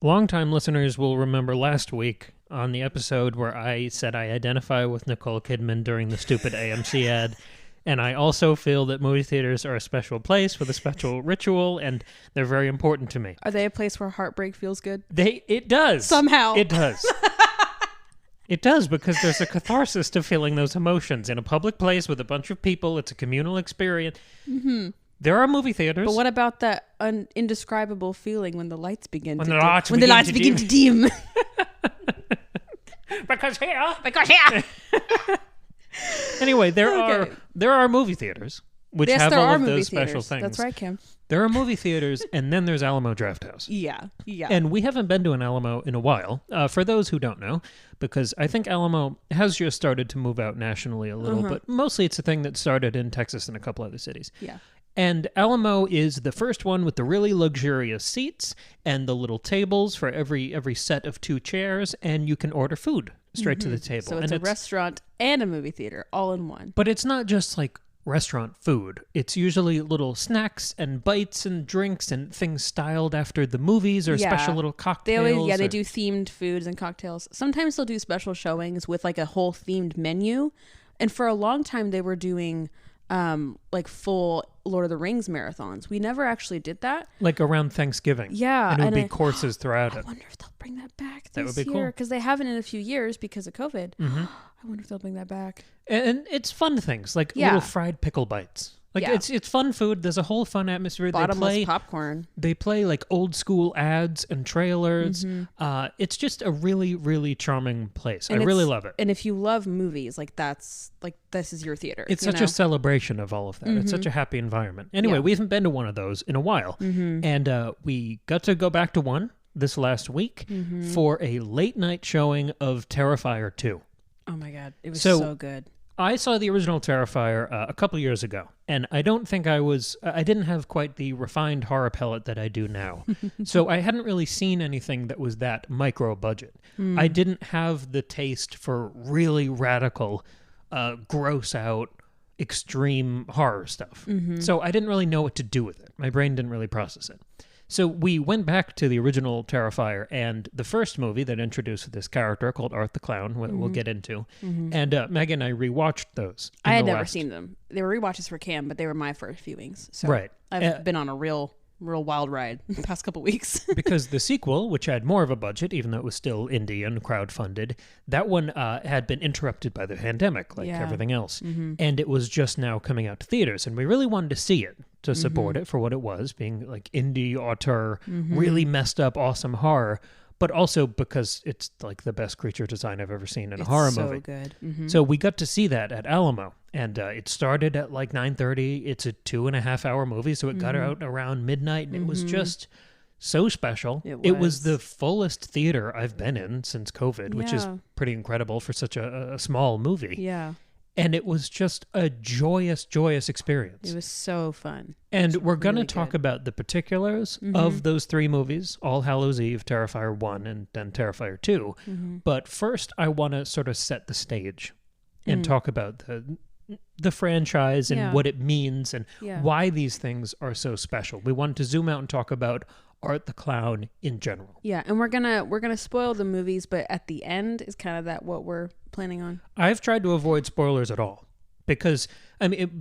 Longtime listeners will remember last week on the episode where I said I identify with Nicole Kidman during the stupid AMC ad, and I also feel that movie theaters are a special place with a special ritual, and they're very important to me. Are they a place where heartbreak feels good? It does. Somehow. It does. It does, because there's a catharsis to feeling those emotions. In a public place with a bunch of people, it's a communal experience. Mm-hmm. There are movie theaters. But what about that indescribable feeling when the lights begin to dim? When the lights begin to dim. Because here. Anyway, there are movie theaters which have all of those special things. That's right, Kim. There are movie theaters, and then there's Alamo Drafthouse. Yeah. And we haven't been to an Alamo in a while. For those who don't know, because I think Alamo has just started to move out nationally a little, but mostly it's a thing that started in Texas and a couple other cities. Yeah. And Alamo is the first one with the really luxurious seats and the little tables for every set of 2 chairs, and you can order food straight to the table. So it's a restaurant and a movie theater all in one. But it's not just like restaurant food. It's usually little snacks and bites and drinks and things styled after the movies or special little cocktails. They do themed foods and cocktails. Sometimes they'll do special showings with like a whole themed menu. And for a long time they were doing like full Lord of the Rings marathons. We never actually did that. Like around Thanksgiving. Yeah. And it would be courses throughout it. I wonder if they'll bring that back That this would be year. cool. Because they haven't in a few years because of COVID. Mm-hmm. I wonder if they'll bring that back. And it's fun things, like little fried pickle bites. Like it's fun food. There's a whole fun atmosphere. Bottomless popcorn. They play like old school ads and trailers. It's just a really, really charming place. And I really love it. And if you love movies, this is your theater. It's such a celebration of all of that. It's such a happy environment. Anyway, we haven't been to one of those in a while. And we got to go back to one this last week for a late night showing of Terrifier 2. Oh my God. It was so good. I saw the original Terrifier a couple years ago, and I don't think I didn't have quite the refined horror palette that I do now. So I hadn't really seen anything that was that micro budget. I didn't have the taste for really radical, gross out, extreme horror stuff. So I didn't really know what to do with it. My brain didn't really process it. So we went back to the original Terrifier and the first movie that introduced this character called Art the Clown, we'll get into. And Megan and I rewatched those. I had never seen them. They were rewatches for Cam, but they were my first viewings. So I've been on a real wild ride the past couple weeks. Because the sequel, which had more of a budget, even though it was still indie and crowdfunded, that one had been interrupted by the pandemic, like everything else. And it was just now coming out to theaters. And we really wanted to see it, to support it for what it was, being like indie, auteur, really messed up, awesome horror, but also because it's like the best creature design I've ever seen in a horror movie. So good. So we got to see that at Alamo, and it started at like 9:30. It's a 2.5-hour movie, so it got out around midnight, and it was just so special. It was the fullest theater I've been in since COVID, which is pretty incredible for such a small movie. Yeah. And it was just a joyous, joyous experience. It was so fun. And we're going to talk about the particulars of those 3 movies, All Hallows Eve, Terrifier 1, and then Terrifier 2. But first, I want to sort of set the stage and talk about the franchise and what it means and why these things are so special. We wanted to zoom out and talk about Art the Clown in general. Yeah, and we're gonna spoil the movies, but at the end is kind of that what we're planning on. I've tried to avoid spoilers at all because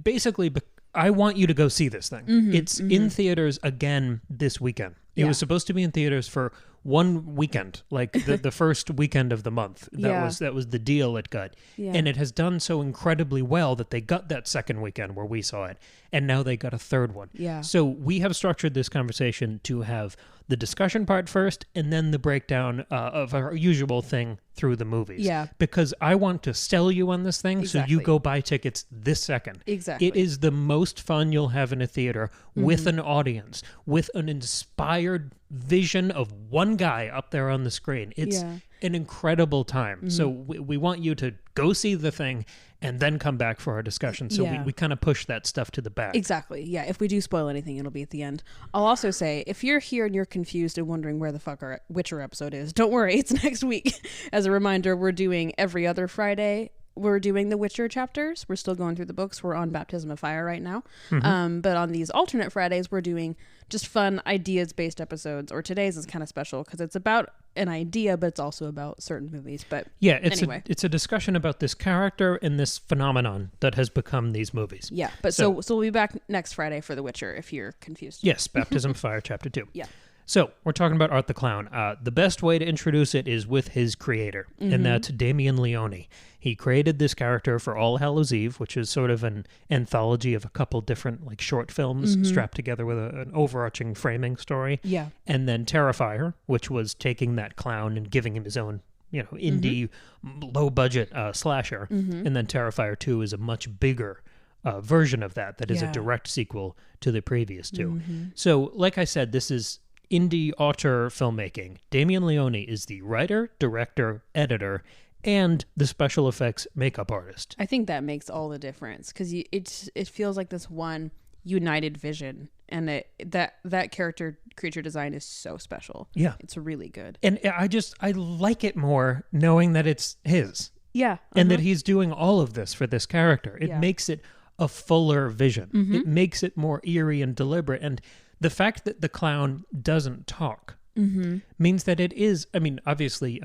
basically I want you to go see this thing. It's in theaters again this weekend. It was supposed to be in theaters for one weekend, like the first weekend of the month. That was the deal it got. And it has done so incredibly well that they got that second weekend where we saw it, and now they got a third one. So we have structured this conversation to have the discussion part first and then the breakdown of our usual thing through the movies. Because I want to sell you on this thing so you go buy tickets this second. Exactly. It is the most fun you'll have in a theater with an audience, with an inspired vision of one guy up there on the screen. It's an incredible time. So we want you to go see the thing and then come back for our discussion. So we kind of push that stuff to the back. Exactly. Yeah. If we do spoil anything, it'll be at the end. I'll also say, if you're here and you're confused and wondering where the fuck our Witcher episode is, don't worry. It's next week. As a reminder, we're doing every other Friday we're doing the Witcher chapters. We're still going through the books. We're on Baptism of Fire right now. But on these alternate Fridays, we're doing just fun ideas-based episodes. Or today's is kind of special because it's about an idea, but it's also about certain movies. But yeah, anyway. It's a discussion about this character and this phenomenon that has become these movies. Yeah, but so we'll be back next Friday for The Witcher if you're confused. Yes, Baptism of Fire, Chapter 2. Yeah. So, we're talking about Art the Clown. The best way to introduce it is with his creator, and that's Damien Leone. He created this character for All Hallows Eve, which is sort of an anthology of a couple different like short films strapped together with an overarching framing story. Yeah. And then Terrifier, which was taking that clown and giving him his own, indie, low-budget slasher. And then Terrifier 2 is a much bigger version of that is a direct sequel to the previous two. So, like I said, this is indie auteur filmmaking. Damien Leone is the writer, director, editor, and the special effects makeup artist. I think that makes all the difference because it feels like this one united vision, and that creature design is so special. Yeah, it's really good, and I like it more knowing that it's his. Yeah, and that he's doing all of this for this character. It makes it a fuller vision. It makes it more eerie and deliberate, and the fact that the clown doesn't talk means that it is, obviously,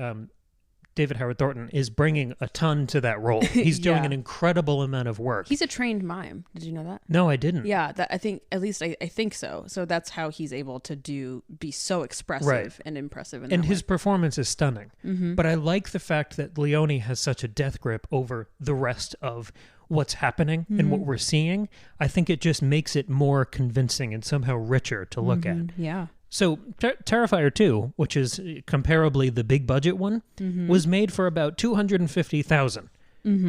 David Howard Thornton is bringing a ton to that role. He's doing an incredible amount of work. He's a trained mime. Did you know that? No, I didn't. Yeah, I think so. So that's how he's able to be so expressive and impressive. And his performance is stunning. But I like the fact that Leone has such a death grip over the rest of what's happening and what we're seeing. I think it just makes it more convincing and somehow richer to look at. Yeah. So Terrifier 2, which is comparably the big budget one, was made for about $250,000,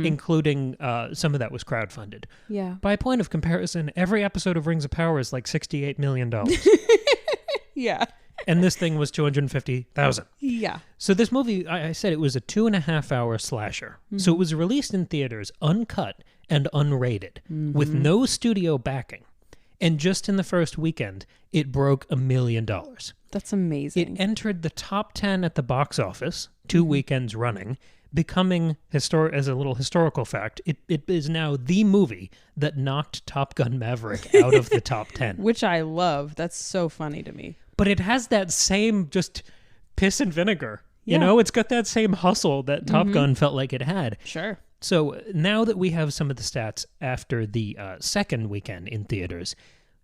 including some of that was crowdfunded. Yeah. By point of comparison, every episode of Rings of Power is like $68 million. Yeah. And this thing was $250,000. Yeah. So this movie, I said it was a 2.5-hour slasher. So it was released in theaters uncut and unrated with no studio backing. And just in the first weekend, it broke $1 million. That's amazing. It entered the top 10 at the box office, 2 weekends running, becoming, as a little historical fact, it is now the movie that knocked Top Gun Maverick out of the top 10. Which I love. That's so funny to me. But it has that same just piss and vinegar. Yeah. It's got that same hustle that Top Gun felt like it had. Sure. So now that we have some of the stats after the second weekend in theaters,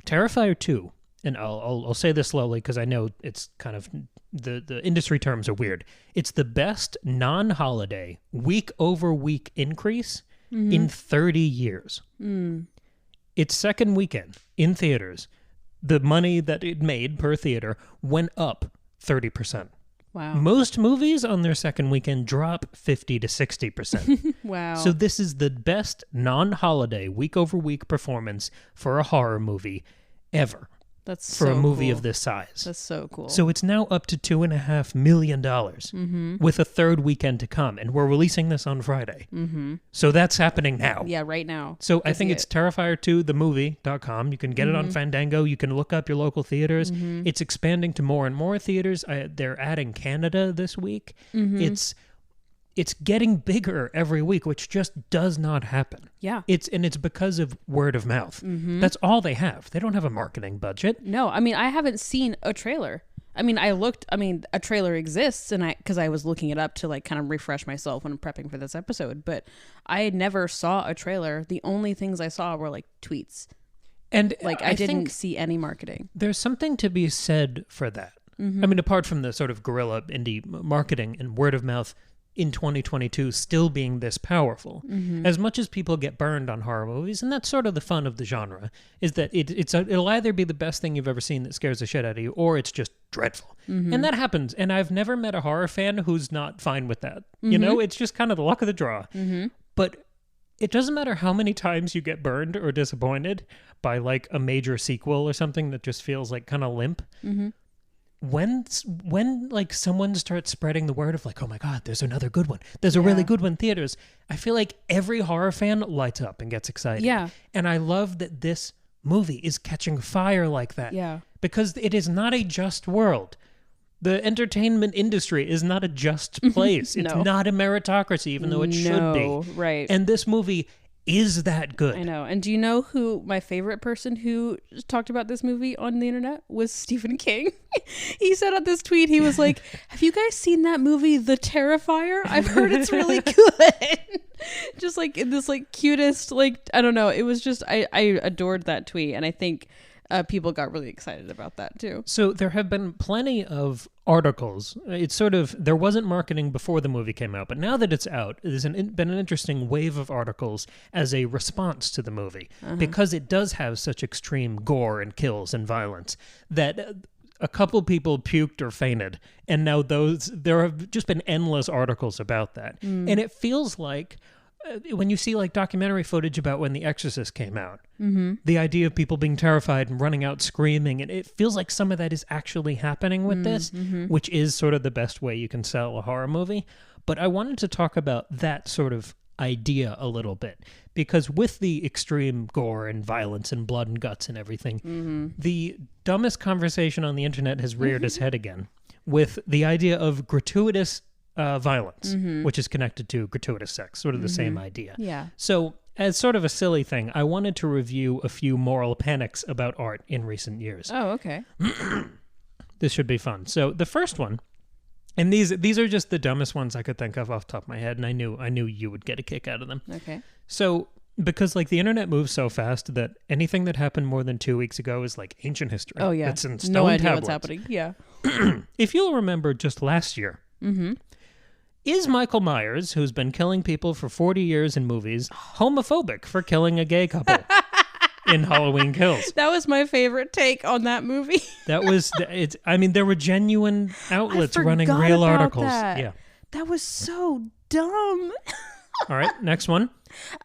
Terrifier 2, and I'll say this slowly because I know it's kind of, the industry terms are weird. It's the best non-holiday, week-over-week increase in 30 years. Its second weekend in theaters, the money that it made per theater went up 30%. Wow. Most movies on their second weekend drop 50 to 60%. Wow. So this is the best non-holiday week-over-week performance for a horror movie ever. That's for so a movie cool. of this size. That's so cool. So it's now up to $2.5 million with a third weekend to come, and we're releasing this on Friday. So that's happening now. Yeah, right now. So I think it's Terrifier2themovie.com. You can get it on Fandango. You can look up your local theaters. It's expanding to more and more theaters. They're adding Canada this week. It's getting bigger every week, which just does not happen. Yeah. It's because of word of mouth. That's all they have. They don't have a marketing budget. No, I haven't seen a trailer. A trailer exists, and because I was looking it up to like kind of refresh myself when I'm prepping for this episode, but I never saw a trailer. The only things I saw were like tweets. And like I didn't see any marketing. There's something to be said for that. Apart from the sort of guerrilla indie marketing and word of mouth in 2022 still being this powerful. As much as people get burned on horror movies, and that's sort of the fun of the genre, is that it'll either be the best thing you've ever seen that scares the shit out of you, or it's just dreadful. And that happens, and I've never met a horror fan who's not fine with that. It's just kind of the luck of the draw. But it doesn't matter how many times you get burned or disappointed by like a major sequel or something that just feels like kind of limp. When like someone starts spreading the word of like, oh my God, there's another good one. There's a really good one in theaters. I feel like every horror fan lights up and gets excited. Yeah. And I love that this movie is catching fire like that. Yeah. Because it is not a just world. The entertainment industry is not a just place. It's not a meritocracy, even though it should be. Right. And this movie is that good. I know. And do you know who my favorite person who talked about this movie on the internet was? Stephen King. He said on this tweet, he was like, have you guys seen that movie, The Terrifier? I've heard it's really good. Just like in this like cutest, like, I don't know. It was just, I adored that tweet. And I think people got really excited about that too. So there have been plenty of articles. It's sort of, there wasn't marketing before the movie came out, but now that it's out, there's been an interesting wave of articles as a response to the movie, because it does have such extreme gore and kills and violence that a couple people puked or fainted, and now there have just been endless articles about that. And it feels like when you see like documentary footage about when The Exorcist came out, the idea of people being terrified and running out screaming, and it feels like some of that is actually happening with this, which is sort of the best way you can sell a horror movie. But I wanted to talk about that sort of idea a little bit, because with the extreme gore and violence and blood and guts and everything, the dumbest conversation on the internet has reared its head again with the idea of gratuitous violence, which is connected to gratuitous sex, sort of the same idea. Yeah. So as sort of a silly thing, I wanted to review a few moral panics about art in recent years. Oh, okay. This should be fun. So the first one, and these are just the dumbest ones I could think of off the top of my head, and I knew you would get a kick out of them. Okay. So because like the internet moves so fast that anything that happened more than 2 weeks ago is like ancient history. Oh yeah. It's in stone no idea tablets. What's happening. Yeah. If you'll remember just last year, is Michael Myers, who's been killing people for 40 years in movies, homophobic for killing a gay couple in Halloween Kills? That was my favorite take on that movie. That was, I mean, there were genuine outlets running forgot real about articles. that. Yeah. That was so dumb. All right, next one.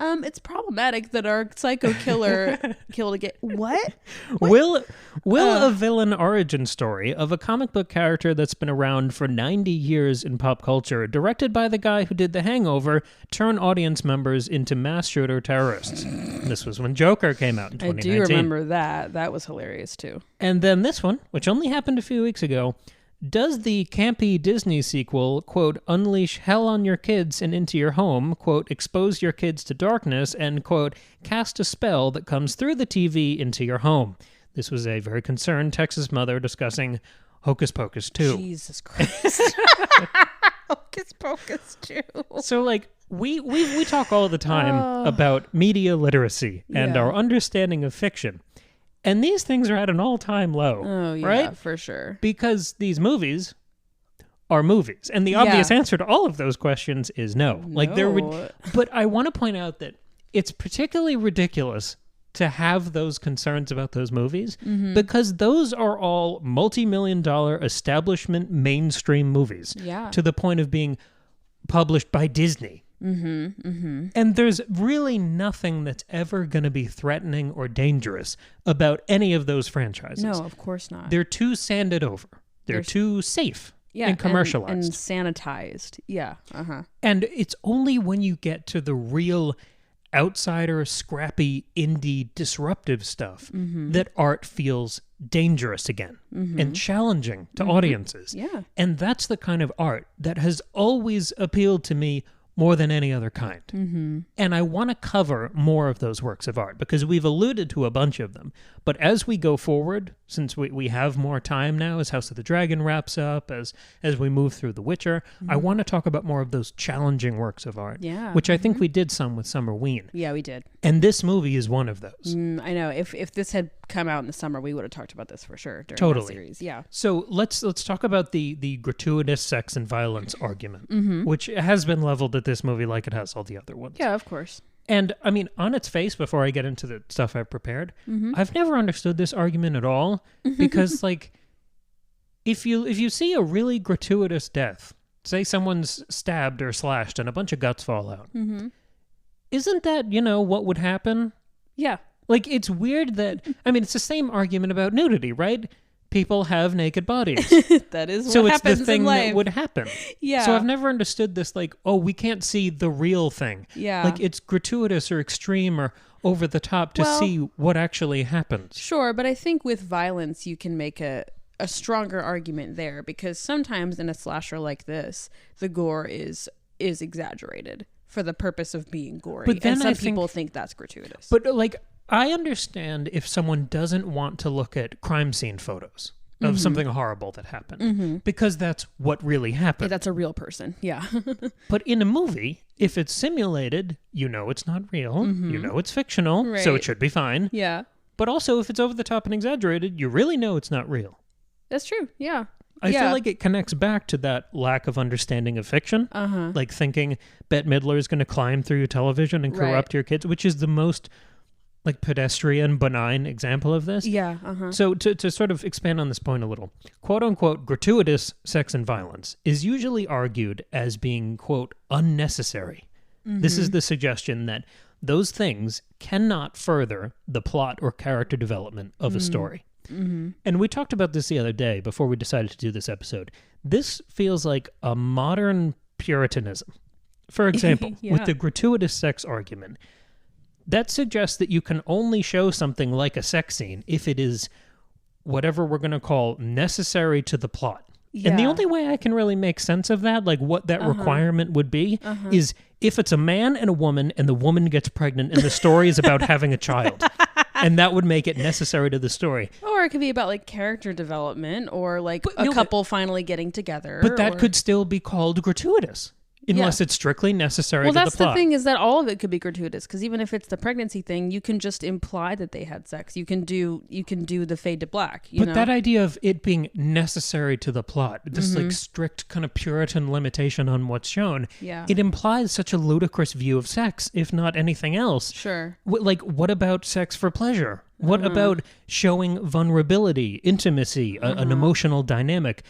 It's problematic that our psycho killer killed a gay. What? Will a villain origin story of a comic book character that's been around for 90 years in pop culture, directed by the guy who did The Hangover, turn audience members into mass shooter terrorists? This was when Joker came out in 2019. I do remember that. That was hilarious too. And then this one, which only happened a few weeks ago. Does the campy Disney sequel, quote, unleash hell on your kids and into your home, quote, expose your kids to darkness, and, quote, cast a spell that comes through the TV into your home? This was a very concerned Texas mother discussing Hocus Pocus 2. Jesus Christ. Hocus Pocus 2. So, like, we talk all the time about media literacy and our understanding of fiction. And these things are at an all-time low, Oh, yeah, right? for sure. Because these movies are movies. And the obvious answer to all of those questions is no. Like but I want to point out that it's particularly ridiculous to have those concerns about those movies because those are all multi-million-dollar establishment mainstream movies to the point of being published by Disney. And there's really nothing that's ever going to be threatening or dangerous about any of those franchises. No, of course not. They're too sanded over. They're too safe and commercialized. And sanitized. Yeah. And it's only when you get to the real outsider, scrappy, indie, disruptive stuff that art feels dangerous again and challenging to audiences. Yeah. And that's the kind of art that has always appealed to me more than any other kind. And I want to cover more of those works of art because we've alluded to a bunch of them. But as we go forward, since we have more time now, as House of the Dragon wraps up, as we move through The Witcher, I want to talk about more of those challenging works of art, which I think we did some with Summerween. Yeah, we did. And this movie is one of those. I know. If this had come out in the summer, we would have talked about this for sure during the series. Yeah. So let's talk about the gratuitous sex and violence argument, which has been leveled at this movie like it has all the other ones. Yeah, of course. And I mean, on its face, before I get into the stuff I've prepared, I've never understood this argument at all because, like, if you see a really gratuitous death, say someone's stabbed or slashed and a bunch of guts fall out, isn't that, what would happen? Yeah. Like, it's weird that, I mean, it's the same argument about nudity, right? People have naked bodies. That is what so it's happens the thing in life. that would happen. Yeah. So I've never understood this, like, oh, we can't see the real thing. Yeah. Like, it's gratuitous or extreme or over the top to see what actually happens. Sure, but I think with violence you can make a a stronger argument there, because sometimes in a slasher like this, the gore is exaggerated for the purpose of being gory. But then and some people think that's gratuitous. But like, I understand if someone doesn't want to look at crime scene photos of something horrible that happened, because that's what really happened. Yeah, that's a real person. Yeah. But in a movie, if it's simulated, you know it's not real. You know it's fictional, so it should be fine. Yeah. But also, if it's over the top and exaggerated, you really know it's not real. That's true. Yeah. I feel like it connects back to that lack of understanding of fiction. Like thinking Bette Midler is going to climb through your television and corrupt your kids, which is the most like pedestrian, benign example of this. Yeah. So to sort of expand on this point a little, quote unquote, gratuitous sex and violence is usually argued as being, quote, unnecessary. This is the suggestion that those things cannot further the plot or character development of a story. And we talked about this the other day before we decided to do this episode. This feels like a modern Puritanism. For example, with the gratuitous sex argument, that suggests that you can only show something like a sex scene if it is whatever we're going to call necessary to the plot. Yeah. And the only way I can really make sense of that, like what that requirement would be, is if it's a man and a woman and the woman gets pregnant and the story is about having a child. And that would make it necessary to the story. Or it could be about like character development or like a couple finally getting together. But that could still be called gratuitous. Unless it's strictly necessary to the plot. Well, that's the thing, is that all of it could be gratuitous, because even if it's the pregnancy thing, you can just imply that they had sex. You can do the fade to black. But that idea of it being necessary to the plot, this like strict kind of Puritan limitation on what's shown, it implies such a ludicrous view of sex, if not anything else. Sure. Like, what about sex for pleasure? What about showing vulnerability, intimacy, an emotional dynamic?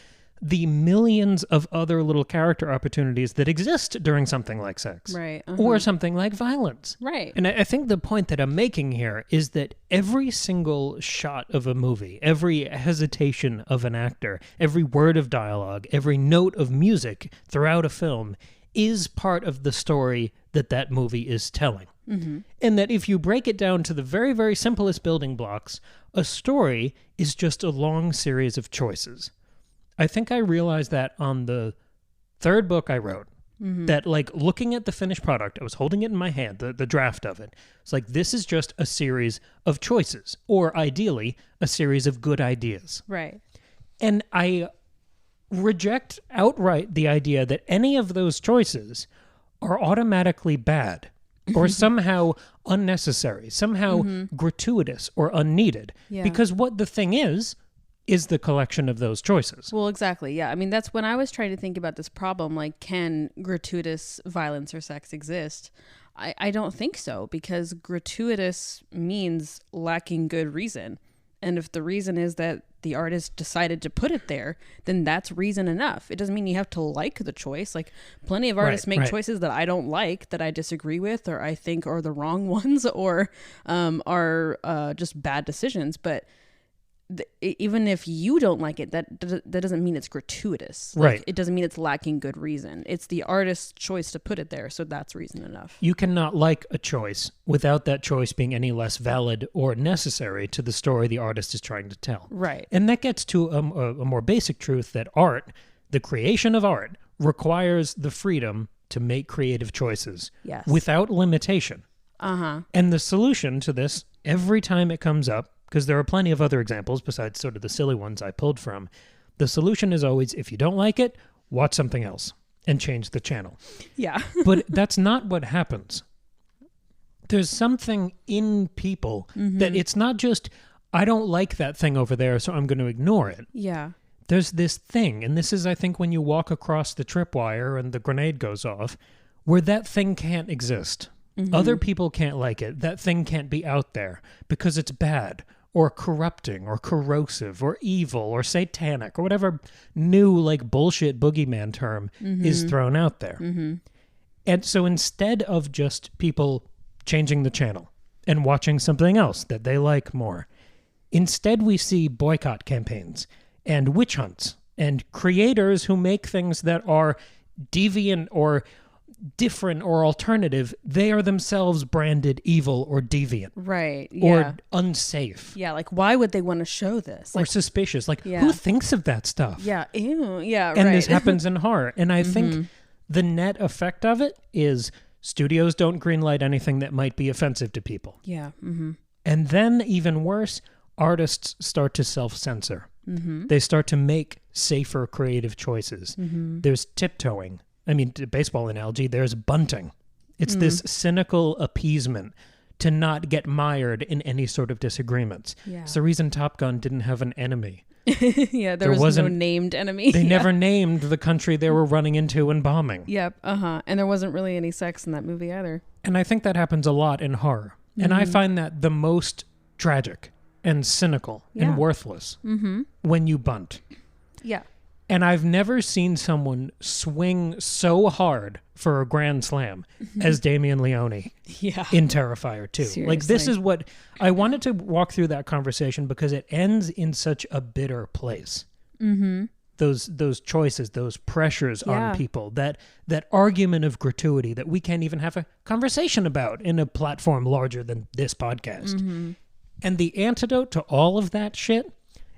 The millions of other little character opportunities that exist during something like sex. Right. Or something like violence. Right. And I think the point that I'm making here is that every single shot of a movie, every hesitation of an actor, every word of dialogue, every note of music throughout a film is part of the story that movie is telling. And that if you break it down to the very, very simplest building blocks, a story is just a long series of choices. I think I realized that on the third book I wrote, that like looking at the finished product, I was holding it in my hand, the draft of it. It's like, this is just a series of choices, or ideally a series of good ideas. Right. And I reject outright the idea that any of those choices are automatically bad or somehow unnecessary, somehow gratuitous or unneeded. Yeah. Because what the thing is the collection of those choices. Well, exactly. Yeah. I mean, that's when I was trying to think about this problem, like, can gratuitous violence or sex exist? I don't think so, because gratuitous means lacking good reason. And if the reason is that the artist decided to put it there, then that's reason enough. It doesn't mean you have to like the choice. Like, plenty of artists make choices that I don't like, that I disagree with, or I think are the wrong ones, or are just bad decisions. But even if you don't like it, that doesn't mean it's gratuitous. Like, it doesn't mean it's lacking good reason. It's the artist's choice to put it there, so that's reason enough. You cannot like a choice without that choice being any less valid or necessary to the story the artist is trying to tell. Right. And that gets to a more basic truth that art, the creation of art, requires the freedom to make creative choices without limitation. And the solution to this, every time it comes up, because there are plenty of other examples besides sort of the silly ones I pulled from, the solution is always, if you don't like it, watch something else and change the channel. Yeah. But that's not what happens. There's something in people that it's not just, I don't like that thing over there, so I'm going to ignore it. Yeah. There's this thing, and this is, I think, when you walk across the tripwire and the grenade goes off, where that thing can't exist. Other people can't like it. That thing can't be out there because it's bad or corrupting or corrosive or evil or satanic or whatever new like bullshit boogeyman term is thrown out there. And so instead of just people changing the channel and watching something else that they like more, instead we see boycott campaigns and witch hunts and creators who make things that are deviant or different or alternative, they are themselves branded evil or deviant. Right. Yeah. Or unsafe. Yeah, like why would they want to show this? Or Like, suspicious. Like, who thinks of that stuff? yeah, ew, yeah, And right. this happens in horror. And I think the net effect of it is studios don't greenlight anything that might be offensive to people. Yeah. Mm-hmm. And then, even worse, artists start to self-censor. Mm-hmm. They start to make safer creative choices. Mm-hmm. There's tiptoeing. I mean, baseball analogy, there's bunting. It's this cynical appeasement to not get mired in any sort of disagreements. Yeah. It's the reason Top Gun didn't have an enemy. Yeah, there was no named enemy. They never named the country they were running into and bombing. Yep, and there wasn't really any sex in that movie either. And I think that happens a lot in horror. And I find that the most tragic and cynical and worthless when you bunt. Yeah. And I've never seen someone swing so hard for a grand slam as Damien Leone in Terrifier 2. Seriously. Like, this is what I wanted to walk through that conversation because it ends in such a bitter place. Mm-hmm. Those choices, those pressures on people, that argument of gratuity that we can't even have a conversation about in a platform larger than this podcast. Mm-hmm. And the antidote to all of that shit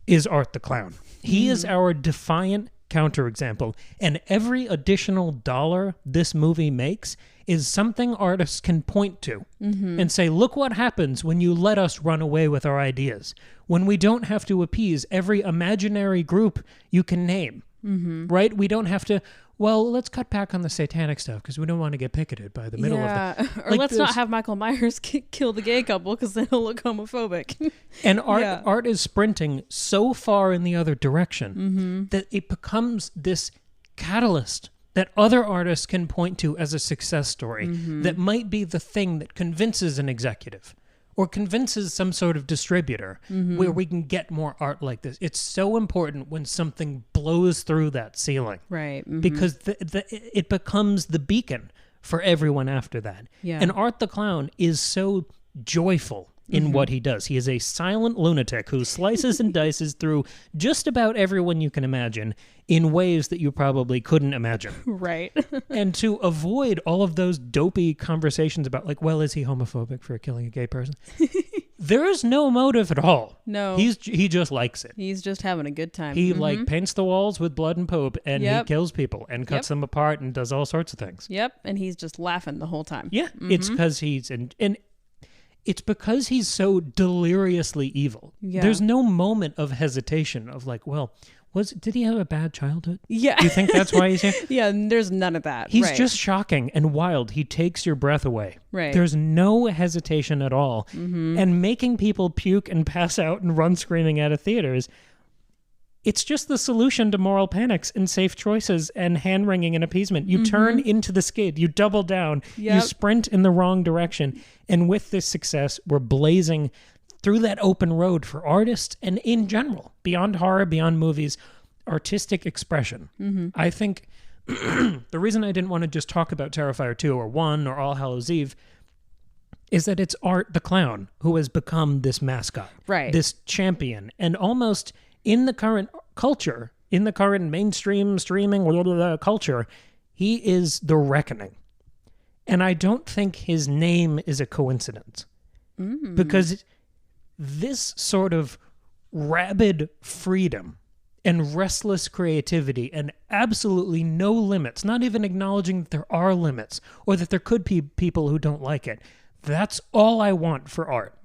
is Art the Clown. He is our defiant counterexample, and every additional dollar this movie makes is something artists can point to and say, look what happens when you let us run away with our ideas, when we don't have to appease every imaginary group you can name, right? We don't have to, well, let's cut back on the satanic stuff because we don't want to get picketed by the middle of the... Or let's not have Michael Myers kill the gay couple because then he'll look homophobic. And art is sprinting so far in the other direction that it becomes this catalyst that other artists can point to as a success story that might be the thing that convinces an executive or convinces some sort of distributor where we can get more art like this. It's so important when something blows through that ceiling. Right. Because it becomes the beacon for everyone after that. Yeah. And Art the Clown is so joyful in what he does. He is a silent lunatic who slices and dices through just about everyone you can imagine in ways that you probably couldn't imagine. Right. And to avoid all of those dopey conversations about, like, well, is he homophobic for killing a gay person? There is no motive at all. No. He just likes it. He's just having a good time. He like paints the walls with blood and poop, and he kills people and cuts them apart and does all sorts of things. Yep. And he's just laughing the whole time. Yeah. It's because he's and it's because he's so deliriously evil. Yeah. There's no moment of hesitation of like, well, did he have a bad childhood? Yeah. Do you think that's why he's here? Yeah, there's none of that. He's just shocking and wild. He takes your breath away. Right. There's no hesitation at all. And making people puke and pass out and run screaming out of theaters, it's just the solution to moral panics and safe choices and hand-wringing and appeasement. You turn into the skid. You double down. You sprint in the wrong direction. And with this success, we're blazing through that open road for artists and in general, beyond horror, beyond movies, artistic expression. I think the reason I didn't want to just talk about Terrifier 2 or 1 or All Hallows Eve is that it's Art the Clown who has become this mascot, right? This champion, and almost in the current culture, in the current mainstream streaming culture, he is the reckoning. And I don't think his name is a coincidence. Because this sort of rabid freedom and restless creativity and absolutely no limits, not even acknowledging that there are limits or that there could be people who don't like it. That's all I want for art,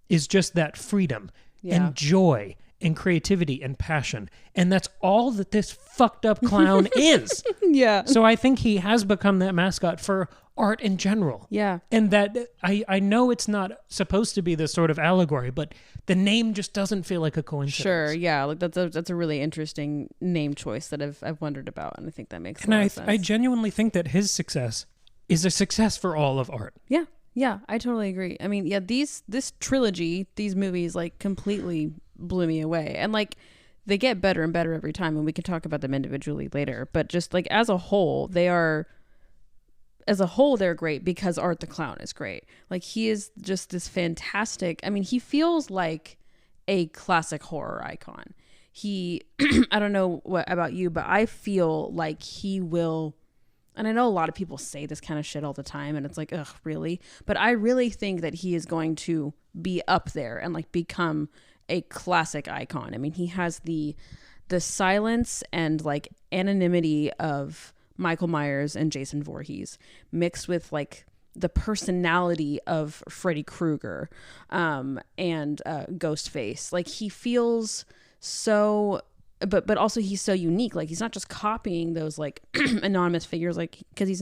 is just that freedom and joy and creativity and passion. And that's all that this fucked up clown is. Yeah. So I think he has become that mascot for art in general. Yeah. And that I know it's not supposed to be this sort of allegory, but the name just doesn't feel like a coincidence. Sure. Yeah. Like that's a really interesting name choice that I've wondered about, and I think that makes a lot of sense. I genuinely think that his success is a success for all of art. Yeah. Yeah, I totally agree. I mean, yeah, this trilogy, these movies, like, completely blew me away. And, like, they get better and better every time, and we can talk about them individually later. But just, like, as a whole, they're great because Art the Clown is great. Like, he is just this fantastic... I mean, he feels like a classic horror icon. He... I don't know what about you, but I feel like he will And I know a lot of people say this kind of shit all the time, and it's like, ugh, really? But I really think that he is going to be up there and like become a classic icon. I mean, he has the silence and like anonymity of Michael Myers and Jason Voorhees mixed with like the personality of Freddy Krueger and Ghostface. Like he feels so, but also he's so unique. Like he's not just copying those like anonymous figures, like because he's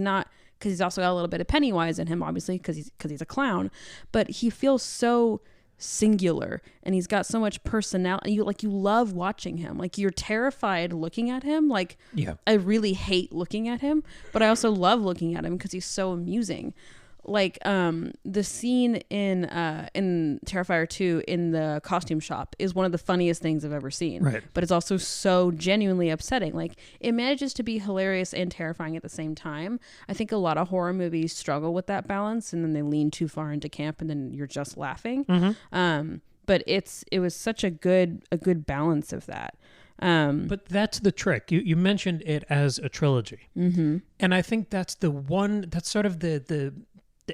also got a little bit of Pennywise in him, obviously, because he's a clown. But he feels so singular, and he's got so much personality. You love watching him. Like you're terrified looking at him. Like I really hate looking at him, but I also love looking at him because he's so amusing. Like the scene in Terrifier 2 in the costume shop is one of the funniest things I've ever seen. Right. But it's also so genuinely upsetting. Like it manages to be hilarious and terrifying at the same time. I think a lot of horror movies struggle with that balance, and then they lean too far into camp, and then you're just laughing. But it was such a good balance of that. But that's the trick. You mentioned it as a trilogy, and I think that's sort of the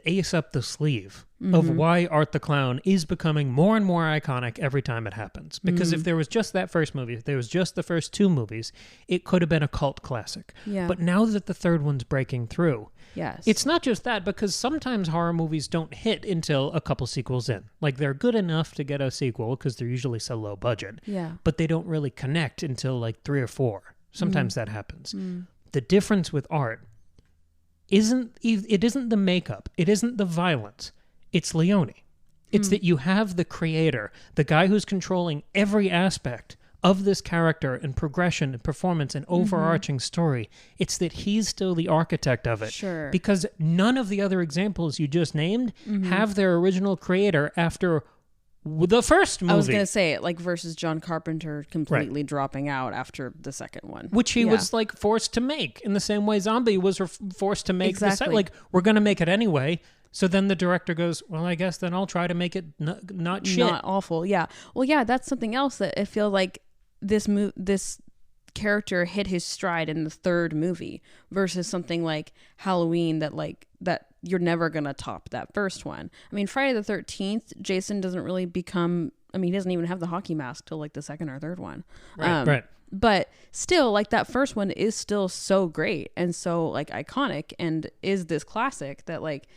ace up the sleeve of why Art the Clown is becoming more and more iconic every time it happens. Because if there was just that first movie, if there was just the first two movies, it could have been a cult classic. Yeah. But now that the third one's breaking through, yes, it's not just that, because sometimes horror movies don't hit until a couple sequels in. Like they're good enough to get a sequel because they're usually so low budget. Yeah. But they don't really connect until like 3 or 4. Sometimes that happens. The difference with Art isn't the makeup, it isn't the violence, it's Leone. It's that you have the creator, the guy who's controlling every aspect of this character and progression and performance and overarching story. It's that he's still the architect of it. Sure. Because none of the other examples you just named have their original creator after the first movie. I was going to say it, like versus John Carpenter completely dropping out after the second one. Which he was like forced to make in the same way Zombie was forced to make. Like, we're going to make it anyway. So then the director goes, well, I guess then I'll try to make it not shit. Not awful. Yeah. Well, yeah, that's something else that I feel like this character hit his stride in the third movie versus something like Halloween that you're never going to top that first one. I mean, Friday the 13th, Jason doesn't really become, I mean, he doesn't even have the hockey mask till like the second or third one. Right. But still, like that first one is still so great and so like iconic and is this classic that like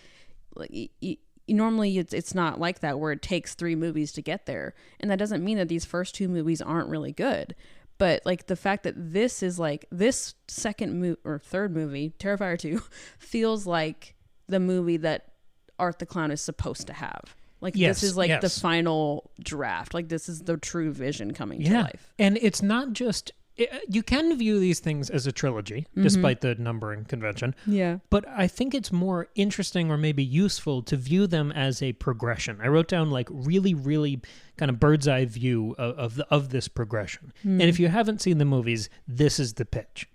normally it's not like that where it takes 3 movies to get there. And that doesn't mean that these first 2 movies aren't really good. But like the fact that this is like this second or third movie, Terrifier 2, feels like the movie that Art the Clown is supposed to have. Like this is like the final draft. Like this is the true vision coming to life. And it's not just, you can view these things as a trilogy, despite the numbering convention. Yeah. But I think it's more interesting or maybe useful to view them as a progression. I wrote down like really, really kind of bird's eye view of this progression. And if you haven't seen the movies, this is the pitch.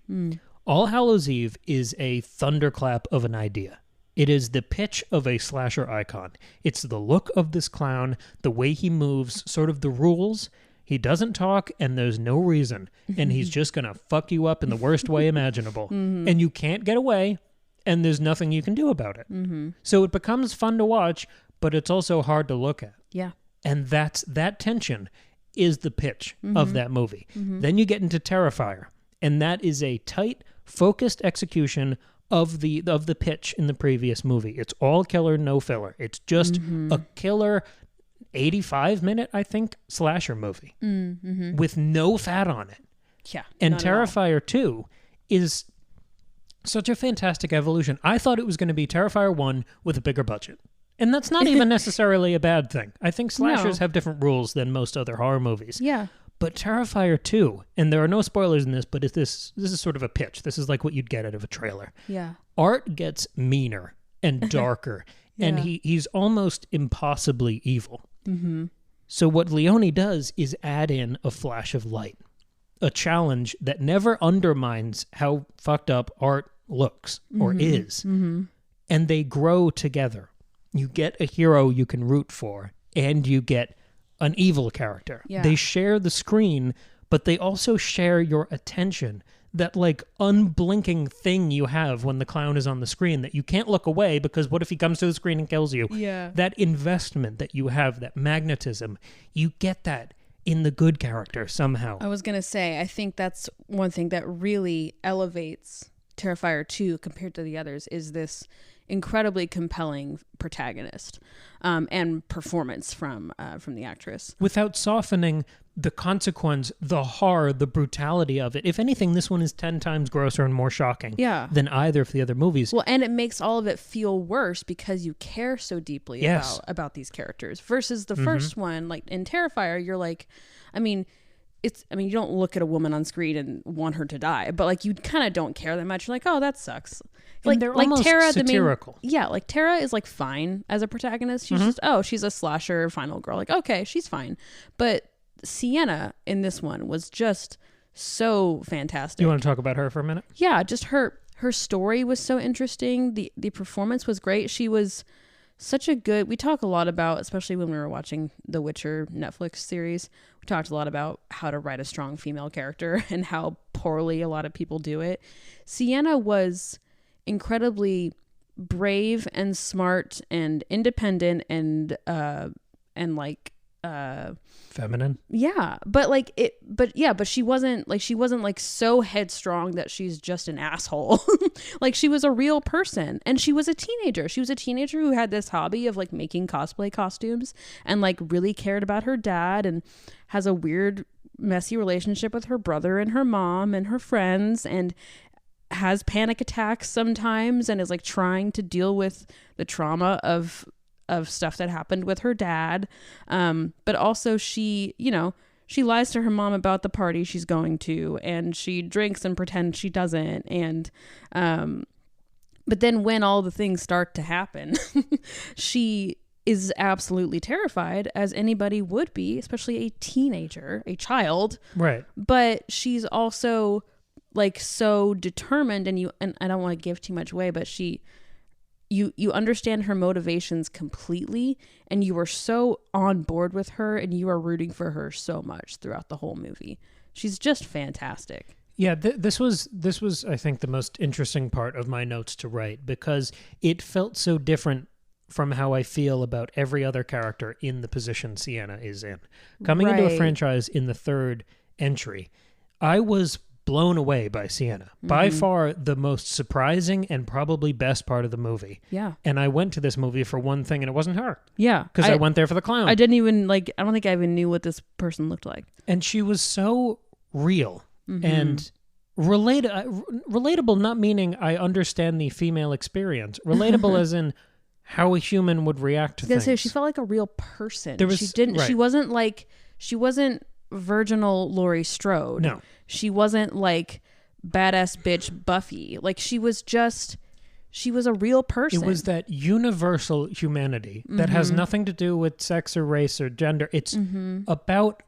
All Hallows Eve is a thunderclap of an idea. It is the pitch of a slasher icon. It's the look of this clown, the way he moves, sort of the rules. He doesn't talk, and there's no reason. And he's just going to fuck you up in the worst way imaginable. And you can't get away, and there's nothing you can do about it. So it becomes fun to watch, but it's also hard to look at. Yeah. And that tension is the pitch of that movie. Then you get into Terrifier, and that is a tight, focused execution of the pitch in the previous movie. It's all killer, no filler. It's just a killer 85-minute, I think, slasher movie with no fat on it. Yeah. And Terrifier 2 is such a fantastic evolution. I thought it was going to be Terrifier 1 with a bigger budget. And that's not even necessarily a bad thing. I think slashers have different rules than most other horror movies. Yeah. But Terrifier 2, and there are no spoilers in this, but this is sort of a pitch. This is like what you'd get out of a trailer. Yeah. Art gets meaner and darker, and he's almost impossibly evil. So what Leone does is add in a flash of light, a challenge that never undermines how fucked up Art looks or is. And they grow together. You get a hero you can root for, and you get an evil character. Yeah. They share the screen, but they also share your attention. that like unblinking thing you have when the clown is on the screen that you can't look away because what if he comes to the screen and kills you? Yeah. That investment that you have, that magnetism, you get that in the good character somehow. I was going to say, I think that's one thing that really elevates Terrifier 2 compared to the others is this incredibly compelling protagonist and performance from the actress. Without softening the consequence, the horror, the brutality of it. If anything, this one is 10 times grosser and more shocking than either of the other movies. Well, and it makes all of it feel worse because you care so deeply about these characters versus the first one. Like in Terrifier, you're like, you don't look at a woman on screen and want her to die, but like you kind of don't care that much. You're like, oh, that sucks. Like they're almost Tara, satirical. Like Tara is like fine as a protagonist. She's just, she's a slasher final girl. Like, okay, she's fine. But Sienna in this one was just so fantastic. You want to talk about her for a minute? Yeah, just her story was so interesting. The performance was great. She was such a good, we talk a lot about, especially when we were watching the Witcher Netflix series, we talked a lot about how to write a strong female character and how poorly a lot of people do it. Sienna was incredibly brave and smart and independent and like feminine. Yeah, but she wasn't like so headstrong that she's just an asshole. Like she was a real person and she was a teenager. She was a teenager who had this hobby of like making cosplay costumes and like really cared about her dad and has a weird messy relationship with her brother and her mom and her friends and has panic attacks sometimes and is like trying to deal with the trauma of stuff that happened with her dad. But also she lies to her mom about the party she's going to and she drinks and pretends she doesn't. And, but then when all the things start to happen, she is absolutely terrified as anybody would be, especially a teenager, a child. Right. But she's also like so determined and I don't want to give too much away, but you understand her motivations completely and you are so on board with her and you are rooting for her so much throughout the whole movie. She's just fantastic. Yeah, this was I think the most interesting part of my notes to write because it felt so different from how I feel about every other character in the position Sienna is in. Coming into a franchise in the third entry, I was blown away by Sienna. By far the most surprising and probably best part of the movie. Yeah. And I went to this movie for one thing and it wasn't her. Yeah. Because I went there for the clown. I didn't even I don't think I even knew what this person looked like. And she was so real and relatable, not meaning I understand the female experience. Relatable as in how a human would react to things. Say, she felt like a real person. She wasn't virginal Laurie Strode. No. She wasn't like badass bitch Buffy. Like she was a real person. It was that universal humanity that has nothing to do with sex or race or gender. It's about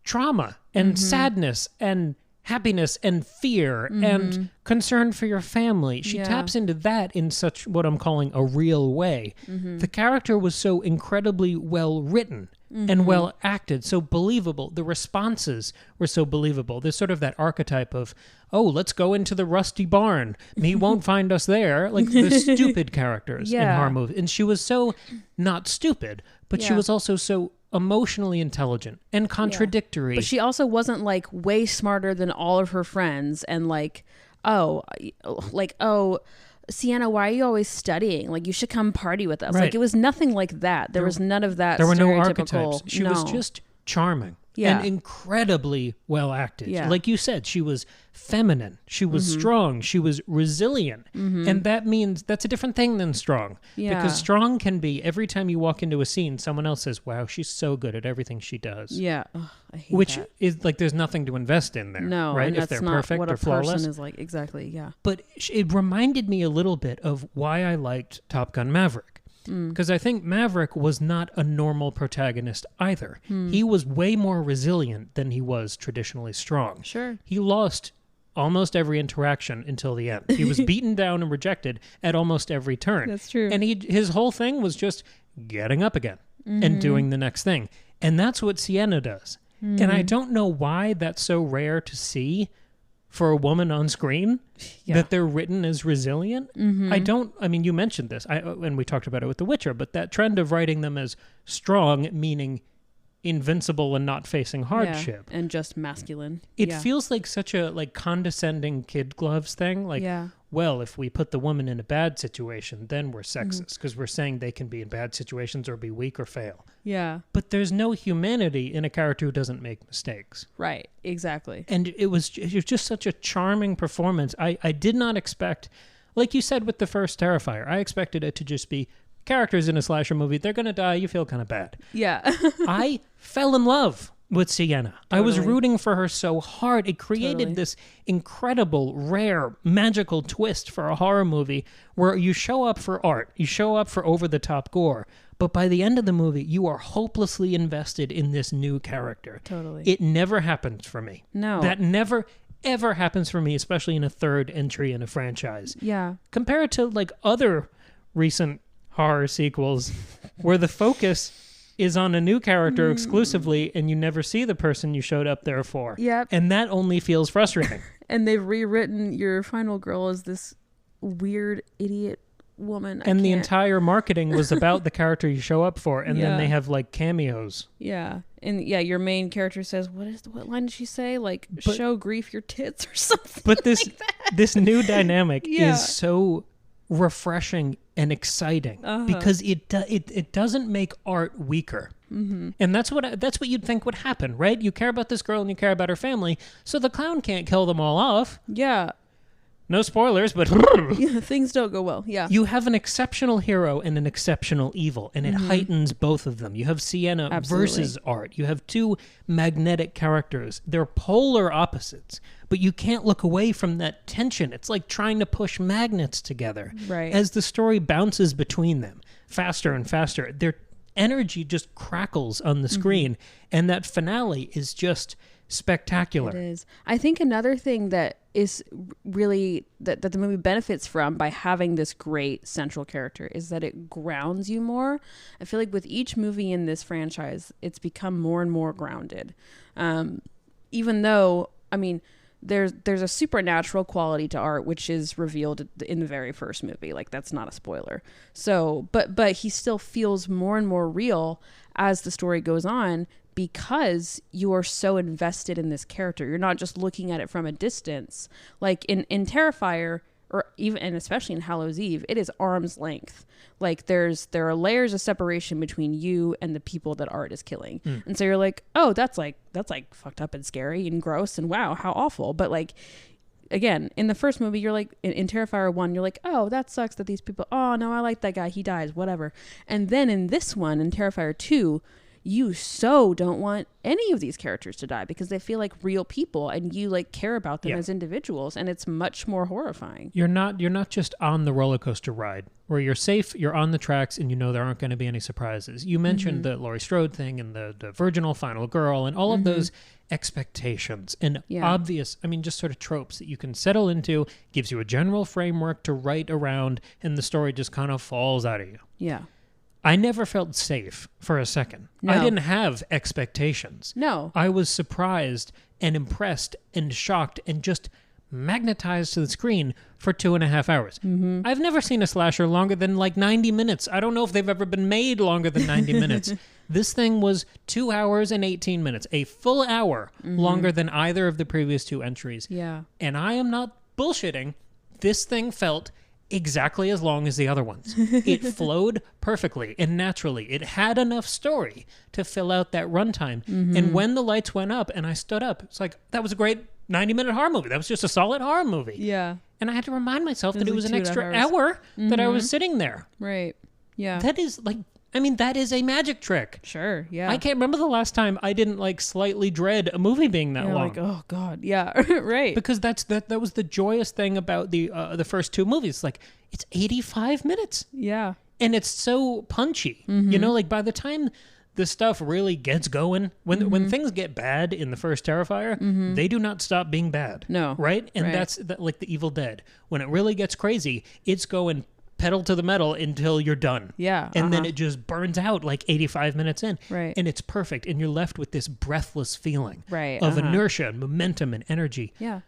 trauma and sadness and happiness and fear and concern for your family. She taps into that in such what I'm calling a real way. The character was so incredibly well written and well acted, so believable. The responses were so believable. There's sort of that archetype of, oh, let's go into the rusty barn. He won't find us there. Like the stupid characters in horror movies. And she was so not stupid, but she was also so emotionally intelligent and contradictory. But she also wasn't like way smarter than all of her friends and Sienna, why are you always studying? Like you should come party with us. Right. Like it was nothing like that. There was none of that. There were no stereotypical. archetypes. She was just charming and incredibly well acted. Yeah. Like you said, she was feminine. She was strong. She was resilient. And that means that's a different thing than strong. Yeah. Because strong can be every time you walk into a scene, someone else says, wow, she's so good at everything she does. Yeah. Ugh, I hate Which that. is like there's nothing to invest in there. No, right? And if that's they're not perfect what or a flawless. person is like. Exactly. Yeah. But it reminded me a little bit of why I liked Top Gun Maverick. Because I think Maverick was not a normal protagonist either. He was way more resilient than he was traditionally strong. Sure. He lost almost every interaction until the end. He was beaten down and rejected at almost every turn. That's true. And his whole thing was just getting up again and doing the next thing. And that's what Sienna does. And I don't know why that's so rare to see for a woman on screen, that they're written as resilient. I mean, you mentioned this, and we talked about it with The Witcher, but that trend of writing them as strong, meaning invincible and not facing hardship. And just masculine. It feels like such a like condescending kid gloves thing. Like, well, if we put the woman in a bad situation, then we're sexist because we're saying they can be in bad situations or be weak or fail. Yeah. But there's no humanity in a character who doesn't make mistakes. Right. Exactly. And it was just such a charming performance. I did not expect, like you said with the first Terrifier, I expected it to just be characters in a slasher movie. They're going to die. You feel kind of bad. Yeah. I fell in love with Sienna. Totally. I was rooting for her so hard. It created this incredible, rare, magical twist for a horror movie where you show up for art. You show up for over-the-top gore. But by the end of the movie, you are hopelessly invested in this new character. Totally. It never happens for me. No. That never ever happens for me, especially in a third entry in a franchise. Yeah. Compared to like other recent horror sequels where the focus is on a new character exclusively and you never see the person you showed up there for. Yep. And that only feels frustrating. And they've rewritten your final girl as this weird idiot woman. And the entire marketing was about the character you show up for, and then they have like cameos. Yeah. And your main character says, what line did she say? Like, show grief your tits or something. But this new dynamic is so refreshing and exciting because it doesn't make art weaker. And that's what you'd think would happen, right? You care about this girl and you care about her family, so the clown can't kill them all off. Yeah. No spoilers, but things don't go well. Yeah. You have an exceptional hero and an exceptional evil, and it heightens both of them. You have Sienna versus Art. You have two magnetic characters. They're polar opposites, but you can't look away from that tension. It's like trying to push magnets together. Right. As the story bounces between them faster and faster, their energy just crackles on the screen, and that finale is just spectacular. It is. I think another thing that is really that the movie benefits from by having this great central character is that it grounds you more. I feel like with each movie in this franchise, it's become more and more grounded. Even though, I mean, there's a supernatural quality to Art, which is revealed in the very first movie. Like, that's not a spoiler. So, but he still feels more and more real as the story goes on, because you are so invested in this character. You're not just looking at it from a distance. Like in Terrifier, or even and especially in Hallow's Eve, it is arm's length. Like there are layers of separation between you and the people that Art is killing. And so you're like, oh, that's like fucked up and scary and gross and wow, how awful. But like, again, in the first movie, you're like, in Terrifier 1, you're like, oh, that sucks that these people, oh no, I like that guy, he dies, whatever. And then in this one, in Terrifier 2, you so don't want any of these characters to die because they feel like real people and you like care about them as individuals, and it's much more horrifying. You're not just on the roller coaster ride where you're safe, you're on the tracks, and you know there aren't going to be any surprises. You mentioned the Laurie Strode thing and the virginal final girl and all of those expectations and obvious, I mean, just sort of tropes that you can settle into, gives you a general framework to write around, and the story just kind of falls out of you. Yeah. I never felt safe for a second. No. I didn't have expectations. No. I was surprised and impressed and shocked and just magnetized to the screen for 2.5 hours. I've never seen a slasher longer than like 90 minutes. I don't know if they've ever been made longer than 90 minutes. This thing was 2 hours and 18 minutes, a full hour longer than either of the previous two entries. Yeah. And I am not bullshitting. This thing felt exactly as long as the other ones. It flowed perfectly and naturally. It had enough story to fill out that runtime. And when the lights went up and I stood up, it's like, that was a great 90-minute horror movie. That was just a solid horror movie. Yeah. And I had to remind myself that it was an extra hour that I was sitting there. Right. Yeah. That is like, I mean, that is a magic trick. Sure, yeah. I can't remember the last time I didn't like slightly dread a movie being that long. Like, oh God, yeah, right. Because that was the joyous thing about the first two movies. Like, it's 85 minutes. Yeah. And it's so punchy. You know, like by the time the stuff really gets going, when things get bad in the first Terrifier, they do not stop being bad. No. Right? And that's like the Evil Dead. When it really gets crazy, it's going pedal to the metal until you're done. Yeah. And then it just burns out like 85 minutes in. Right. And it's perfect. And you're left with this breathless feeling of inertia and momentum and energy. Yeah.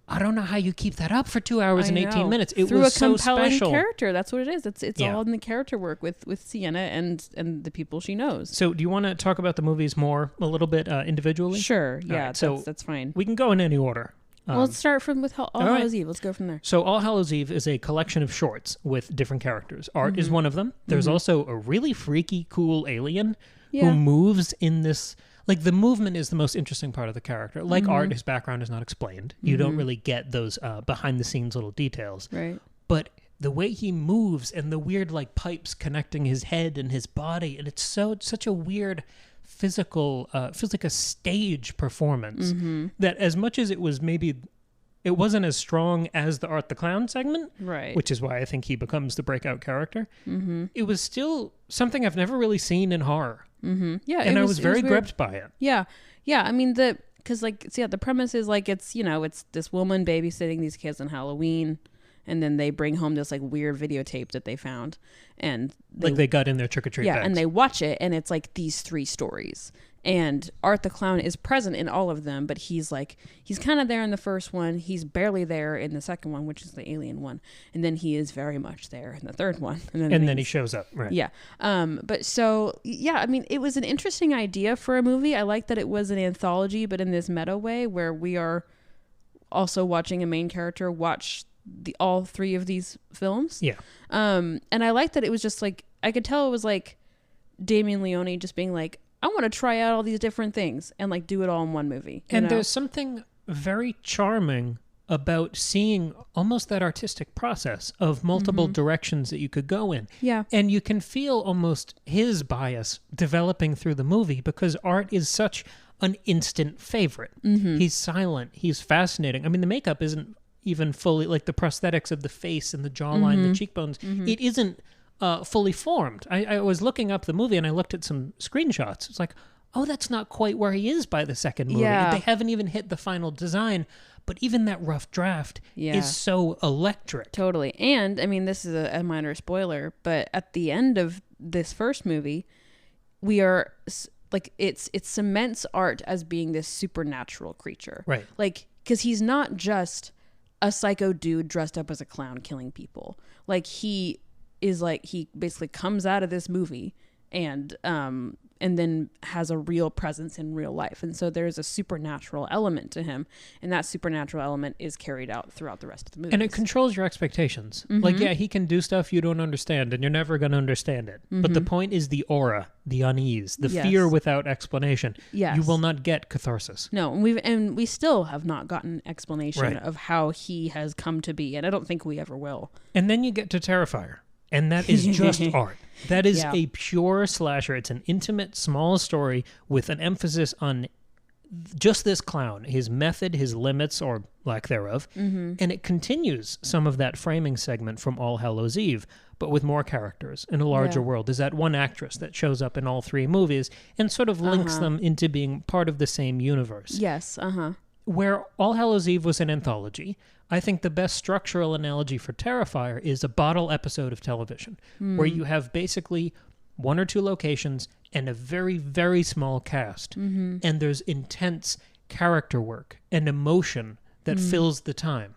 I don't know how you keep that up for 2 hours and 18 minutes. It Through was a so compelling special. character. That's what it is. It's all in the character work with Sienna and the people she knows. So do you want to talk about the movies a little bit individually? Sure. Yeah, right, so that's fine. We can go in any order. Well, let's start with All Hallows Eve. Let's go from there. So All Hallows Eve is a collection of shorts with different characters. Art is one of them. There's also a really freaky, cool alien who moves in this... Like, the movement is the most interesting part of the character. Like Art, his background is not explained. You don't really get those behind-the-scenes little details. Right. But the way he moves and the weird, like, pipes connecting his head and his body, and it's such a weird... physical feels like a stage performance that as much as it was it wasn't as strong as the Art the Clown segment, right? Which is why I think he becomes the breakout character. It was still something I've never really seen in horror. Yeah, and I was very gripped by it. Yeah. I mean because the premise is like it's this woman babysitting these kids on Halloween. And then they bring home this like weird videotape that they found, and they got in their trick-or-treat bags. And they watch it, and it's like these 3 stories. And Art the Clown is present in all of them, but he's kind of there in the first one. He's barely there in the second one, which is the alien one, and then he is very much there in the third one. And then he shows up, right? Yeah. But so yeah, I mean, it was an interesting idea for a movie. I like that it was an anthology, but in this meta way where we are also watching a main character watch all 3 of these films. Yeah. And I like that it was just like, I could tell it was like Damien Leone just being like, I want to try out all these different things and like do it all in one movie. And there's something very charming about seeing almost that artistic process of multiple directions that you could go in. Yeah. And you can feel almost his bias developing through the movie because Art is such an instant favorite. He's silent. He's fascinating. I mean, the makeup isn't even fully, like the prosthetics of the face and the jawline, the cheekbones, it isn't fully formed. I was looking up the movie and I looked at some screenshots. It's like, oh, that's not quite where he is by the second movie. Yeah. They haven't even hit the final design, but even that rough draft is so electric. Totally. And I mean, this is a minor spoiler, but at the end of this first movie, we are like, it cements Art as being this supernatural creature. Right. Like, because he's not just a psycho dude dressed up as a clown killing people. Like, he basically comes out of this movie and then has a real presence in real life. And so there's a supernatural element to him, and that supernatural element is carried out throughout the rest of the movie. And it controls your expectations. Like, yeah, he can do stuff you don't understand, and you're never going to understand it. But the point is the aura, the unease, the fear without explanation. Yes. You will not get catharsis. No, and we still have not gotten explanation of how he has come to be, and I don't think we ever will. And then you get to Terrifier. And that is just Art. That is a pure slasher. It's an intimate, small story with an emphasis on just this clown, his method, his limits, or lack thereof. And it continues some of that framing segment from All Hallows Eve, but with more characters in a larger world. There's that one actress that shows up in all 3 movies and sort of links them into being part of the same universe. Yes, Where All Hallows Eve was an anthology, I think the best structural analogy for Terrifier is a bottle episode of television, where you have basically 1 or 2 locations and a very, very small cast. And there's intense character work and emotion that fills the time.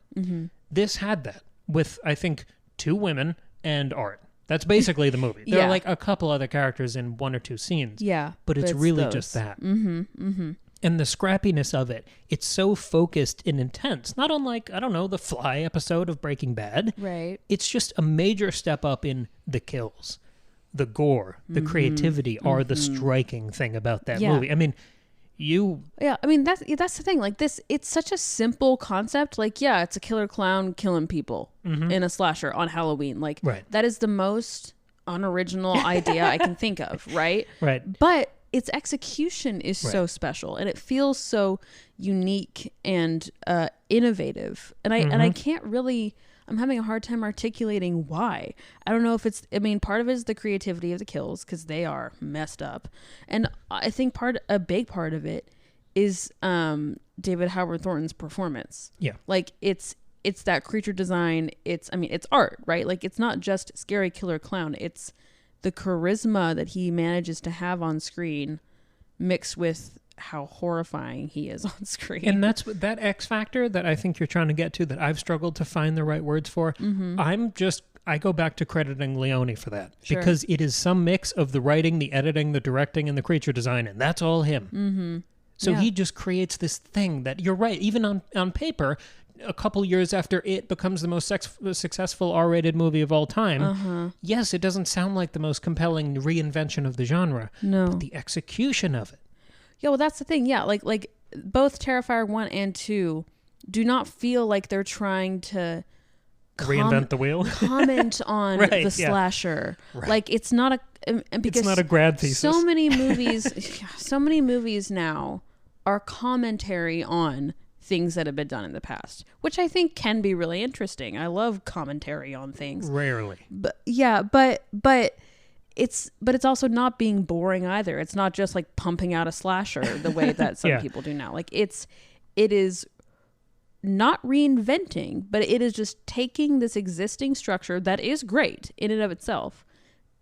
This had that with, I think, 2 women and Art. That's basically the movie. There are like a couple other characters in 1 or 2 scenes. Yeah. But it's really just that. And the scrappiness of it, it's so focused and intense. Not unlike, I don't know, the Fly episode of Breaking Bad. Right. It's just a major step up in the kills. The gore, the creativity are the striking thing about that movie. I mean, Yeah, I mean, that's the thing. Like, it's such a simple concept. Like, yeah, it's a killer clown killing people in a slasher on Halloween. Like, that is the most unoriginal idea I can think of, right? Right. But its execution is so special, and it feels so unique and innovative. And I can't really. I'm having a hard time articulating why. I don't know if it's. I mean, part of it is the creativity of the kills because they are messed up, and I think a big part of it is David Howard Thornton's performance. Yeah, like it's that creature design. It's art, right? Like, it's not just scary killer clown. It's the charisma that he manages to have on screen mixed with how horrifying he is on screen. And that's that X factor that I think you're trying to get to, that I've struggled to find the right words for. I go back to crediting Leone for that, because it is some mix of the writing, the editing, the directing, and the creature design, and that's all him. So he just creates this thing that, you're right, even on paper, a couple years after it becomes the most successful R-rated movie of all time, yes, it doesn't sound like the most compelling reinvention of the genre, but the execution of it. Yeah, well, that's the thing. Yeah, like both Terrifier 1 and 2 do not feel like they're trying to reinvent the wheel, comment on the slasher. Like, it's not because it's not a grad thesis. So many movies now are commentary on things that have been done in the past, which I think can be really interesting. I love commentary on things. Rarely, but it's also not being boring either. It's not just like pumping out a slasher the way that some people do now. Like, it is not reinventing, but it is just taking this existing structure that is great in and of itself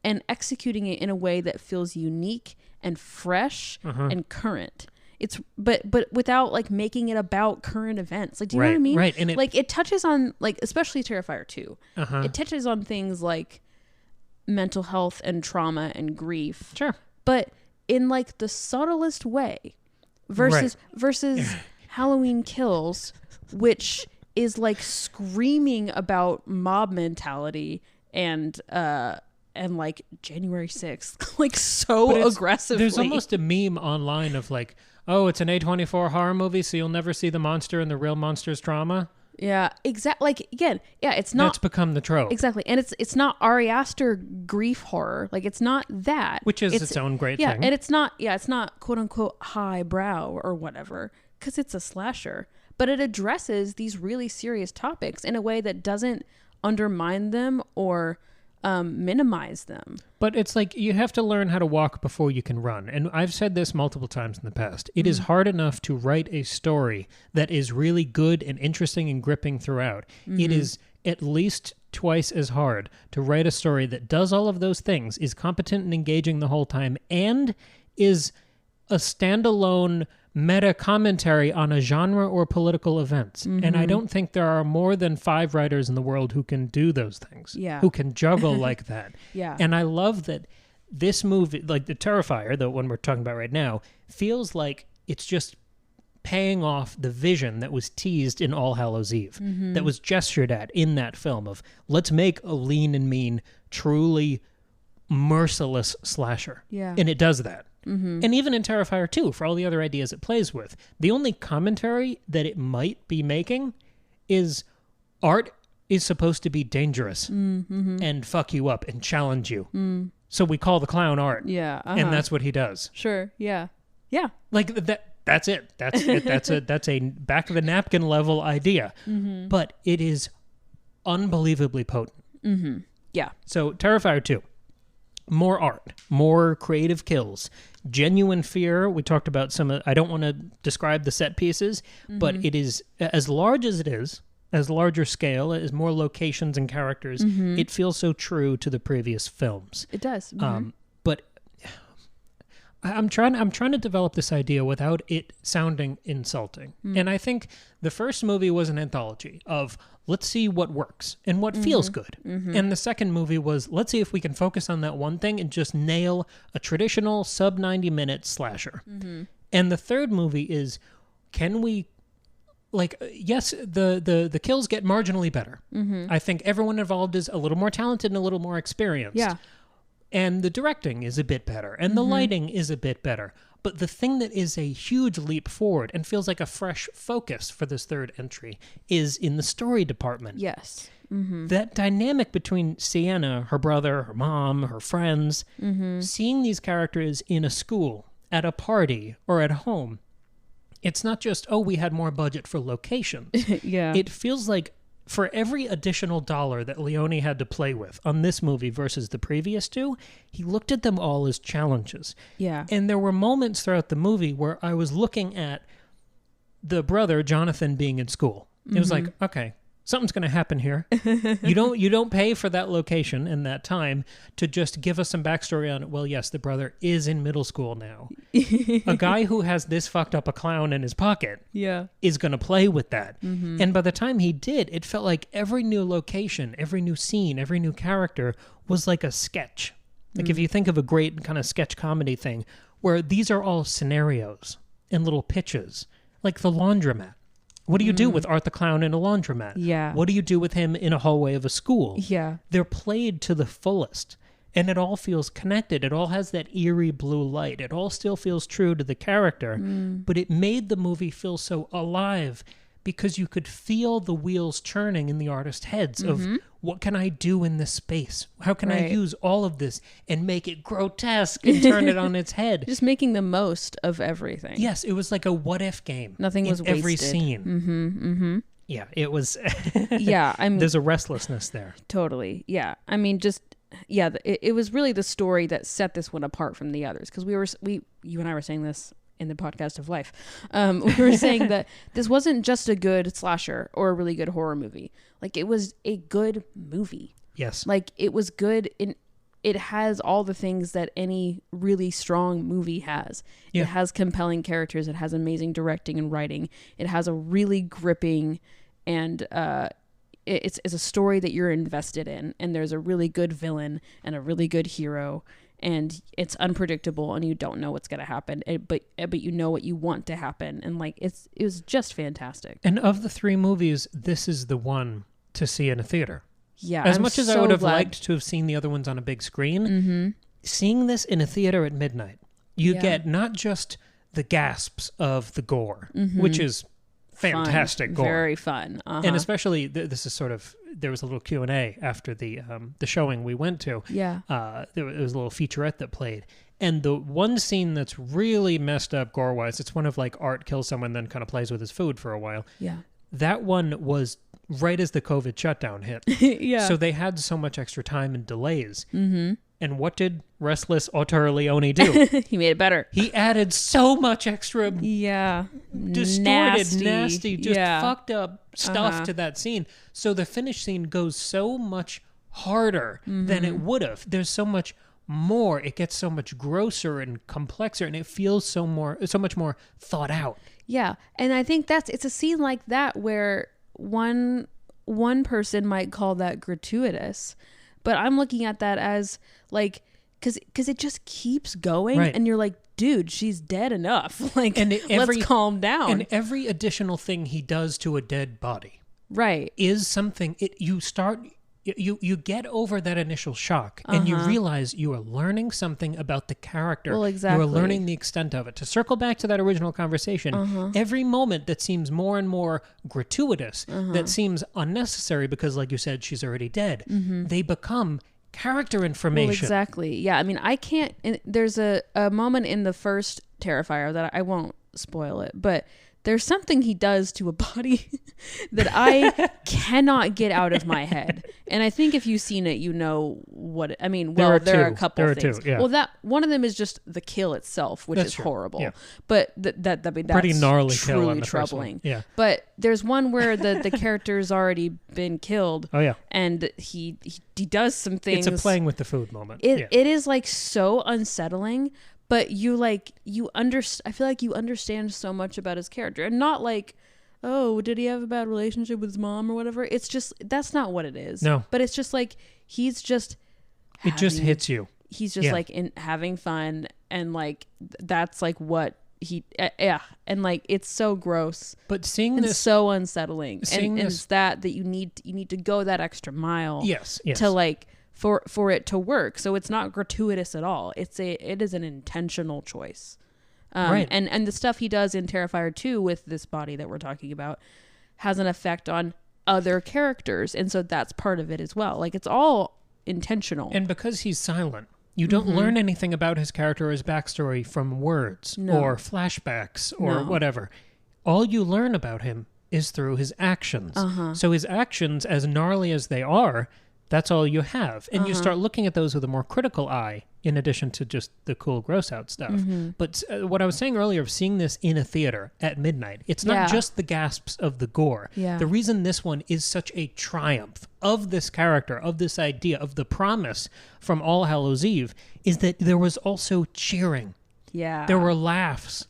and executing it in a way that feels unique and fresh and current. It's but without like making it about current events. Like, do you know what I mean? Right. And it touches on, like, especially Terrifier 2. It touches on things like mental health and trauma and grief. Sure. But in like the subtlest way versus Halloween Kills, which is like screaming about mob mentality and like January 6th, like so aggressively. There's almost a meme online of like, oh, it's an A24 horror movie, so you'll never see the monster and the real monster's trauma. Yeah, exactly. Like, again, yeah, it's not. That's become the trope. Exactly. And it's not Ari Aster grief horror. Like, it's not that. Which is its own great thing. Yeah, and it's not quote unquote highbrow or whatever, because it's a slasher. But it addresses these really serious topics in a way that doesn't undermine them or minimize them. But it's like, you have to learn how to walk before you can run. And I've said this multiple times in the past. It is hard enough to write a story that is really good and interesting and gripping throughout. It is at least twice as hard to write a story that does all of those things, is competent and engaging the whole time, and is a standalone meta commentary on a genre or political events. And I don't think there are more than 5 writers in the world who can do those things, who can juggle like that. And I love that this movie, like the Terrifier, the one we're talking about right now, feels like it's just paying off the vision that was teased in All Hallows Eve, that was gestured at in that film of, let's make a lean and mean, truly merciless slasher. And it does that. And even in Terrifier 2, for all the other ideas it plays with, the only commentary that it might be making is art is supposed to be dangerous and fuck you up and challenge you. So we call the clown art. And that's what he does. Sure. Yeah. Like that's it. That's a back of the napkin level idea. But it is unbelievably potent. Yeah. So Terrifier 2. More art, more creative kills, genuine fear. We talked about I don't want to describe the set pieces, but it is, as large as it is, as larger scale, as more locations and characters, it feels so true to the previous films. It does. But I'm trying to develop this idea without it sounding insulting. And I think the first movie was an anthology of, let's see what works and what feels good. And the second movie was, let's see if we can focus on that one thing and just nail a traditional sub 90-minute slasher. And the third movie is, can we, like, yes, the kills get marginally better. I think everyone involved is a little more talented and a little more experienced. Yeah. And the directing is a bit better and the lighting is a bit better. But the thing that is a huge leap forward and feels like a fresh focus for this third entry is in the story department. Yes. That dynamic between Sienna, her brother, her mom, her friends, seeing these characters in a school, at a party, or at home. It's not just, oh, we had more budget for locations. It feels like for every additional dollar that Leone had to play with on this movie versus the previous two, he looked at them all as challenges. And there were moments throughout the movie where I was looking at the brother, Jonathan, being in school. It was like, okay, Something's going to happen here. You don't pay for that location and that time to just give us some backstory on it. Well, yes, the brother is in middle school now. A guy who has this fucked up a clown in his pocket is going to play with that. And by the time he did, it felt like every new location, every new scene, every new character was like a sketch. Like if you think of a great kind of sketch comedy thing where these are all scenarios and little pitches, like the laundromat. What do you do with Art the Clown in a laundromat? Yeah. What do you do with him in a hallway of a school? Yeah. They're played to the fullest. And it all feels connected. It all has that eerie blue light. It all still feels true to the character. But it made the movie feel so alive because you could feel the wheels churning in the artists' heads of what can I do in this space? How can I use all of this and make it grotesque and turn it on its head? Just making the most of everything. Yes, it was like a what-if game. Nothing was wasted. Every scene. Yeah, it was... Yeah, I mean... There's a restlessness there. Totally, yeah. I mean, just... Yeah, it was really the story that set this one apart from the others. Because you and I were saying this in the podcast of life. We were saying that this wasn't just a good slasher or a really good horror movie. Like, it was a good movie. Yes. Like, it was good in... It has all the things that any really strong movie has. Yeah. It has compelling characters. It has amazing directing and writing. It has a really gripping and it's a story that you're invested in. And there's a really good villain and a really good hero. And it's unpredictable and you don't know what's going to happen. But you know what you want to happen. And like it was just fantastic. And of the three movies, this is the one to see in a theater. Yeah, as much as I would have liked to have seen the other ones on a big screen, seeing this in a theater at midnight, you get not just the gasps of the gore, which is fantastic gore. Very fun. And especially, this is sort of, there was a little Q&A after the showing we went to. Yeah. There was a little featurette that played. And the one scene that's really messed up gore-wise, it's one of like Art kills someone, then kind of plays with his food for a while. Yeah. That one was right as the COVID shutdown hit. Yeah. So they had so much extra time and delays. And what did Restless Auteur Leone do? He made it better. He added so much extra distorted, nasty just fucked up stuff to that scene. So the finished scene goes so much harder than it would have. There's so much more. It gets so much grosser and complexer, and it feels so much more thought out. Yeah. And I think it's a scene like that where one person might call that gratuitous, but I'm looking at that as like, because it just keeps going, and you're like, dude, she's dead enough. Like, let's calm down. And every additional thing he does to a dead body, is something. You get over that initial shock, and you realize you are learning something about the character. Well, exactly. You are learning the extent of it. To circle back to that original conversation, every moment that seems more and more gratuitous, that seems unnecessary because, like you said, she's already dead, they become character information. Well, exactly. Yeah, I mean, I can't... There's a moment in the first Terrifier that I won't spoil it, but... There's something he does to a body that I cannot get out of my head. And I think if you've seen it, you know what... I mean, well, there are a couple of things. Two, yeah. Well, one of them is just the kill itself, which is horrible. Yeah. But that's pretty gnarly truly kill on the troubling. Yeah. But there's one where the character's already been killed. Oh, yeah. And he does some things. It's a playing with the food moment. It is like so unsettling. But I feel like you understand so much about his character, and not like, oh, did he have a bad relationship with his mom or whatever? It's just, that's not what it is. No. But it's just like, it just hits you. He's just like having fun, and like, that's like what and like, it's so gross. But seeing and this, so unsettling. And it's that you need to go that extra mile. Yes. To like, for it to work. So it's not gratuitous at all. It is an intentional choice. And the stuff he does in Terrifier 2 with this body that we're talking about has an effect on other characters. And so that's part of it as well. Like, it's all intentional. And because he's silent, you don't learn anything about his character or his backstory from words or flashbacks or whatever. All you learn about him is through his actions. So his actions, as gnarly as they are, That's all you have. And you start looking at those with a more critical eye, in addition to just the cool gross out stuff. But what I was saying earlier of seeing this in a theater at midnight, it's not just the gasps of the gore. Yeah. The reason this one is such a triumph of this character, of this idea, of the promise from All Hallows Eve, is that there was also cheering. Yeah. There were laughs.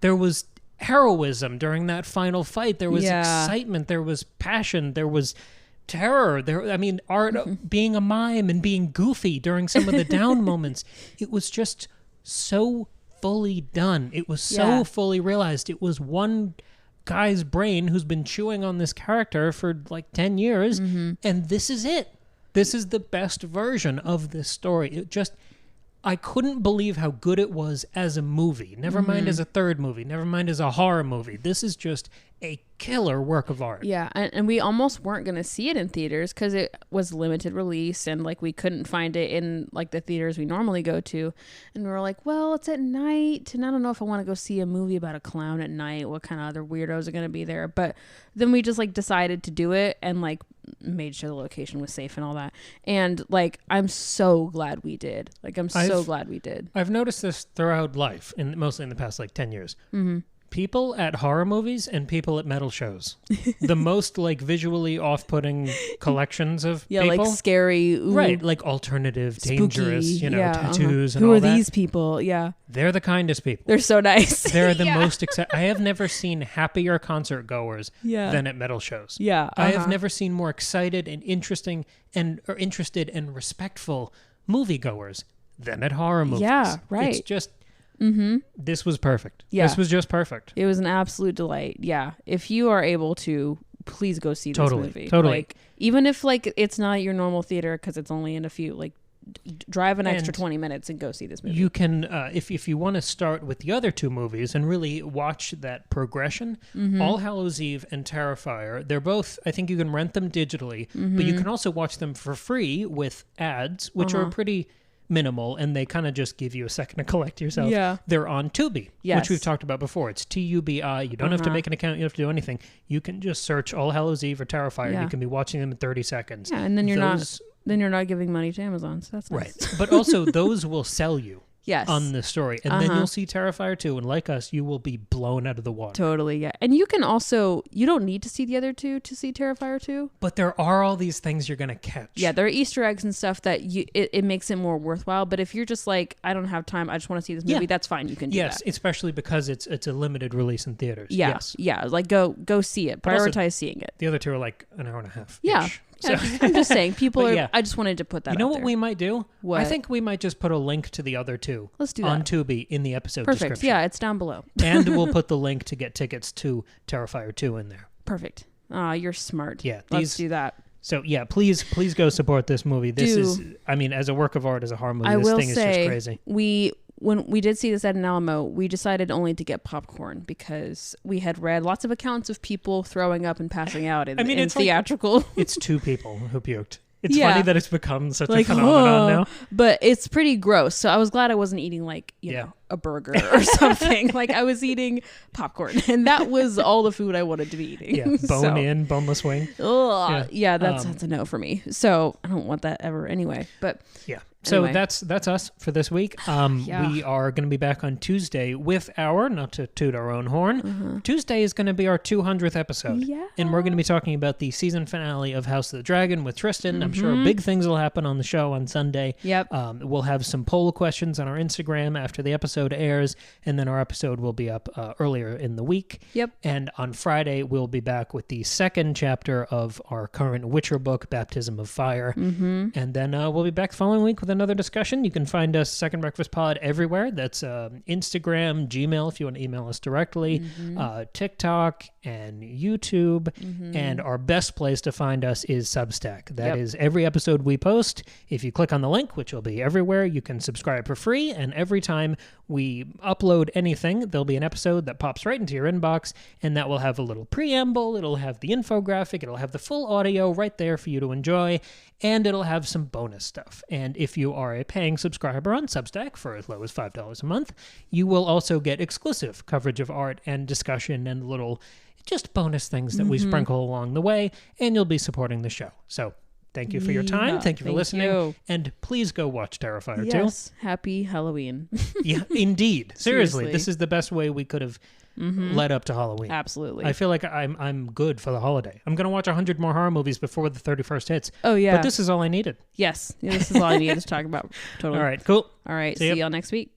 There was heroism during that final fight. There was excitement. There was passion. There was terror. Art being a mime and being goofy during some of the down moments. It was just so fully done. It was so fully realized. It was one guy's brain who's been chewing on this character for like 10 years, and this is it. This is the best version of this story. I couldn't believe how good it was as a movie. Never mind as a third movie. Never mind as a horror movie. This is just a killer work of art. Yeah, and we almost weren't going to see it in theaters because it was limited release, and like we couldn't find it in like the theaters we normally go to. And we were like, well, it's at night, and I don't know if I want to go see a movie about a clown at night. What kind of other weirdos are going to be there? But then we just like decided to do it and like made sure the location was safe and all that. And like, I'm so glad we did. Like, I'm so glad we did. I've noticed this throughout life, and mostly in the past like 10 years. People at horror movies and people at metal shows. The most like visually off-putting collections of people. Like scary. Ooh, right, like alternative, spooky, dangerous, tattoos and Who all are that. these people? Yeah. They're the kindest people. They're so nice. They're the most excited. I have never seen happier concert goers than at metal shows. Yeah. I have never seen more excited and interested and respectful moviegoers than at horror movies. Yeah, right. It's just this was perfect. Yeah. This was just perfect. It was an absolute delight. Yeah. If you are able to, please go see this movie. Totally. Like, even if like it's not your normal theater because it's only in a few, like drive an extra 20 minutes and go see this movie. You can, if you want to start with the other two movies and really watch that progression, All Hallows Eve and Terrifier, they're both, I think you can rent them digitally, but you can also watch them for free with ads, which are pretty minimal, and they kind of just give you a second to collect yourself. Yeah. They're on Tubi, which we've talked about before. It's Tubi. You don't have to make an account. You don't have to do anything. You can just search All Hallows Eve or Terrifier, and you can be watching them in 30 seconds. Yeah, and then you're not giving money to Amazon, so that's nice. Right. But also, those will sell you. Yes. On the story. And then you'll see Terrifier 2, and like us, you will be blown out of the water. Totally, yeah. And you can also, you don't need to see the other two to see Terrifier 2. But there are all these things you're going to catch. Yeah, there are Easter eggs and stuff that it makes it more worthwhile. But if you're just like, I don't have time, I just want to see this movie, that's fine. You can do that. Yes, especially because it's a limited release in theaters. Yeah, yes. Yeah, like go see it. Prioritize seeing it. The other two are like an hour and a half. Yeah. So. I'm just saying, people are. I just wanted to put that. You know out what there. we might do? What? I think we might just put a link to the other two. Let's do that on Tubi in the episode Perfect. description. Yeah, it's down below. And we'll put the link to get tickets to Terrifier 2 in there. Perfect. Ah, you're smart. Yeah, let's do that. So yeah, please go support this movie. This is, I mean, as a work of art, as a horror movie, this thing is just crazy. When we did see this at an Alamo, we decided only to get popcorn because we had read lots of accounts of people throwing up and passing out in it's theatrical. Like, it's two people who puked. It's funny that it's become such a phenomenon now. But it's pretty gross. So I was glad I wasn't eating like, you know, a burger or something. Like I was eating popcorn. And that was all the food I wanted to be eating. Yeah, bone in, boneless wing. Yeah, that's a no for me. So I don't want that ever anyway. But yeah. So that's us for this week. We are going to be back on Tuesday with not to toot our own horn, Tuesday is going to be our 200th episode. Yeah. And we're going to be talking about the season finale of House of the Dragon with Tristan. I'm sure big things will happen on the show on Sunday. Yep. We'll have some poll questions on our Instagram after the episode airs, and then our episode will be up earlier in the week. Yep. And on Friday, we'll be back with the second chapter of our current Witcher book, Baptism of Fire. And then we'll be back the following week with another discussion. You can find us Second Breakfast Pod everywhere. That's Instagram, Gmail if you want to email us directly, TikTok and YouTube. And our best place to find us is Substack. That is every episode we post. If you click on the link, which will be everywhere, you can subscribe for free. And every time we upload anything, there'll be an episode that pops right into your inbox, and that will have a little preamble. It'll have the infographic. It'll have the full audio right there for you to enjoy. And it'll have some bonus stuff. And if you are a paying subscriber on Substack for as low as $5 a month, you will also get exclusive coverage of art and discussion and little just bonus things that we sprinkle along the way, and you'll be supporting the show. So Thank you for your time. Thank you for listening. You. And please go watch Terrifier Yes. Happy Halloween. Yeah, indeed. Seriously, Seriously. this is the best way we could have led up to Halloween. Absolutely. I feel like I'm good for the holiday. I'm going to watch 100 more horror movies before the 31st hits. Oh, yeah. But this is all I needed. Yes. This is all I needed to talk about. Totally. All right, cool. All right. See ya. See y'all next week.